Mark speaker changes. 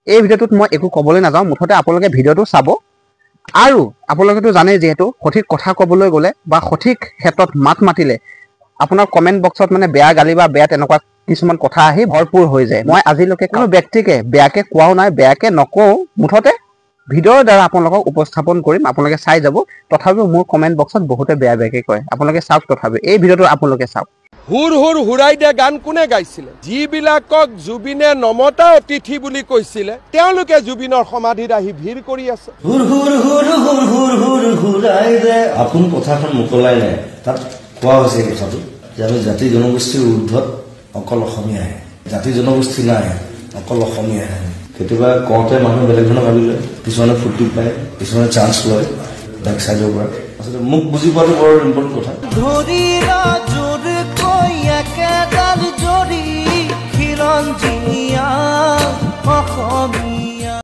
Speaker 1: এই ভিডিঅ'টোত মই একো ক'বলৈ নাযাওঁ, মুঠতে আপোনালোকে ভিডিঅ'টো চাব। আৰু আপোনালোকেতো জানেই যিহেতু সঠিক কথা ক'বলৈ গ'লে বা সঠিক ক্ষেত্ৰত মাত মাতিলে আপোনাৰ কমেণ্ট বক্সত মানে বেয়া গালি বা বেয়া তেনেকুৱা কিছুমান কথা আহি ভৰপূৰ হৈ যায়। মই আজিলৈকে কোনো ব্যক্তিকে বেয়াকে কোৱাও নাই, বেয়াকে নকওঁ, মুঠতে ভিডিঅ'ৰ দ্বাৰা আপোনালোকক উপস্থাপন কৰিম, আপোনালোকে চাই যাব। তথাপিও মোৰ কমেণ্ট বক্সত বহুতে বেয়াকে কয়, আপোনালোকে চাওক। তথাপিও এই ভিডিঅ'টো আপোনালোকে চাওক।
Speaker 2: হুৰ হুৰ হুৰাই দিয়া গান কোনে গাইছিলে? যিবিলাকক জুবিনে নমতা অতিথি বুলি কৈছিলে তেওঁলোকে জুবিনৰ সমাধিত আহি ভিৰ কৰি আছে।
Speaker 3: হুৰ হুৰ হুৰ হুৰ হুৰ হুৰ হুৰাই দে আপোন কথাখন মুকলাই নাই। তাত কোৱা হৈছে এই কথাটো যে আমি জাতি জনগোষ্ঠীৰ ঊৰ্ধত অকল অসমীয়াহে, জাতি জনগোষ্ঠী নাই, অকল অসমীয়াহে। কেতিয়াবা কওঁতে মানুহ বেলেগ ধৰণৰ ভাবি লয়, কিছুমানে ফূৰ্তি পায়, কিছুমানে চান্স লয় বেক চাইডৰ পৰা। আচলতে মোক বুজি পোৱাটো বৰ ইম্পৰ্টেণ্ট কথা।
Speaker 4: একেডাল জৰি খিৰঞ্জীয়া অসমীয়া